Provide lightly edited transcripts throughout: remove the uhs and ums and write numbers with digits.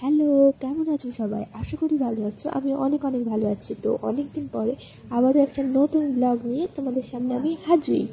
Hello, কেমন আছো সবাই? আশা করি ভালো আছো। আমি অনেক অনেক ভালো আছি। তো অনেকদিন পরে আবারও একটা নতুন ব্লগ নিয়ে তোমাদের সামনে আমি হাজির।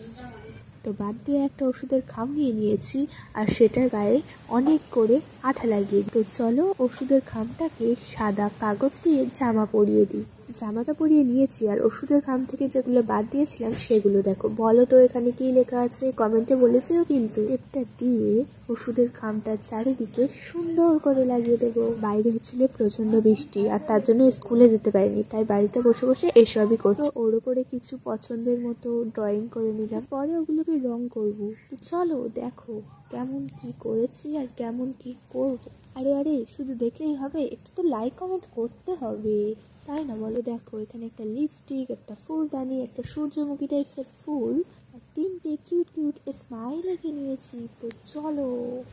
তো বাদ দিয়ে একটা ওষুধের খাম নিয়েছি আর সেটার গায়ে অনেক করে আঠা লাগিয়ে দিই। তো চলো ওষুধের খামটাকে সাদা কাগজ দিয়ে জামা পরিয়ে দিই। জামাটা পরিয়ে নিয়েছি আর ওষুধের খাম থেকে যেগুলো বাদ দিয়েছিলাম সেগুলো দেখো। বলো তো এখানে কি লেখা আছে? কমেন্টে বলেছেও কিন্তু। টেপটা দিয়ে ওষুধের খামটার চারিদিকে সুন্দর করে লাগিয়ে দেবো। বাইরে হচ্ছিল প্রচন্ড বৃষ্টি আর তার জন্য স্কুলে যেতে পারিনি, তাই বাড়িতে বসে বসে এসবই করছি। ওর উপরে কিছু পছন্দের মতো ড্রয়িং করে নিলাম, পরে ওগুলোকে রং করবো। তো চলো দেখো কেমন কি করেছি আর কেমন কি করবো। আরে আরে শুধু দেখলেই হবে, একটু তো লাইক কমেন্ট করতে হবে, তাই না বলো? দেখো এখানে একটা লিপস্টিক, একটা ফুলদানি, একটা সূর্যমুখী টাইপসের ফুল আর তিনটে কিউট কিউট স্মাইল এঁকে নিয়েছি। তো চলো,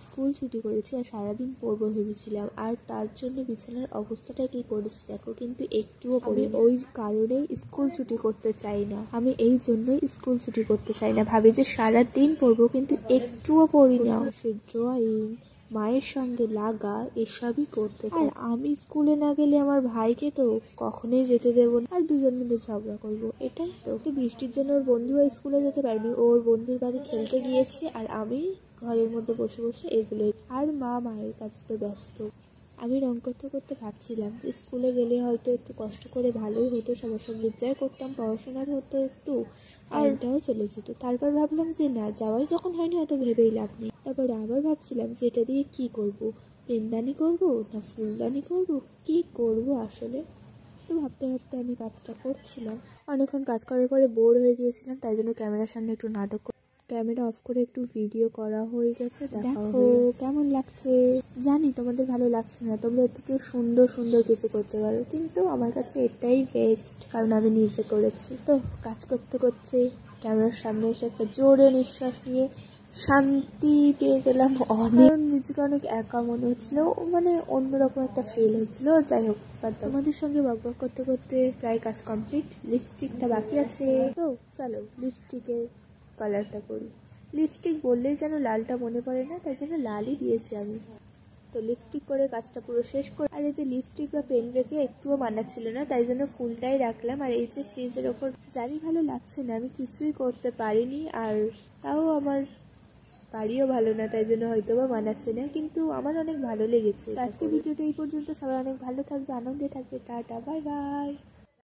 স্কুল ছুটি করেছি আর সারাদিন পড়বো ভেবেছিলাম, আর তার জন্য বিছানার অবস্থাটা কি করেছি দেখো। কিন্তু একটুও পড়ি ওই কারণেই স্কুল ছুটি করতে চাই না। আমি এই জন্যই স্কুল ছুটি করতে চাই না, ভাবি যে সারাদিন পড়বো কিন্তু একটুও পড়ি না। সে ড্রয়িং, মায়ের সঙ্গে লাগা, এসবই করতে। আর আমি স্কুলে না গেলে আমার ভাইকে তো কখনোই যেতে দেবো না, আর দুজন মিলে ঝগড়া করবো, এটাই তো। বৃষ্টির জন্য ওর বন্ধুরা স্কুলে যেতে পারেনি, ওর বন্ধুর বাড়ি খেলতে গিয়েছে আর আমি ঘরের মধ্যে বসে বসে এগুলো। আর মা মায়ের কাছে তো ব্যস্ত। আমি রং করতে করতে ভাবছিলাম যে স্কুলে গেলে হয়তো একটু কষ্ট করে ভালোই হতো, সবার সঙ্গে এনজয় করতাম, পড়াশোনার হতো একটু, আর এটাও চলে যেত। তারপর ভাবলাম যে না, যাওয়াই যখন হয়নি হয়তো ভেবেই লাভ নেই। তারপরে আবার ভাবছিলাম যে এটা দিয়ে কি করব, পেনদানি করব না ফুলদানি করব, কি করব আসলে। তো ভাবতে ভাবতে আমি কাজটা করছিলাম। অনেকক্ষণ কাজ করার পরে বোর হয়ে গিয়েছিলাম, তাই জন্য ক্যামেরার সামনে একটু নাটক, ক্যামেরা অফ করে একটু ভিডিও করা হয়ে গেছে। দেখো কেমন লাগছে। জানি তোমাদের ভালো লাগছে না, তোমরা এর থেকে সুন্দর সুন্দর কিছু করতে পারো, কিন্তু আমার কাছে এটাই বেস্ট, কারণ আমি নিজে করেছি। তো কাজ করতে করতে ক্যামেরার সামনে এসে একটা জোরে নিঃশ্বাস নিয়ে শান্তি পেয়ে গেলাম অনেক। নিজেকে অনেক একা মনে হচ্ছিল, মানে অন্যরকম একটা ফিল হচ্ছিল। যাই হোক, তোমাদের সঙ্গে বকবক করতে করতে প্রায় কাজ কমপ্লিট। লিপস্টিকটা বাকি আছে, তো চলো লিপস্টিকের কালারটা করি। লিপস্টিক বললেই যেন লালটা মনে পড়ে না, তাই জন্য লালই দিয়েছি আমি। তো লিপস্টিক করে কাজটা পুরো শেষ করে, আর এতে লিপস্টিক বা পেন রেখে একটুও মানাচ্ছিল না, তাই জন্য ফুলটাই রাখলাম। আর এই যে স্টেজের ওপর জানি ভালো লাগছে না, আমি কিছুই করতে পারিনি, আর তাও আমার বাড়িও ভালো না, তাই জন্য হয়তো বা মানাচ্ছে না, কিন্তু আমার অনেক ভালো লেগেছে। আজকে ভিডিওটা এই পর্যন্ত। সবাই অনেক ভালো থাকবে, আনন্দে থাকবে। Tata, bye bye.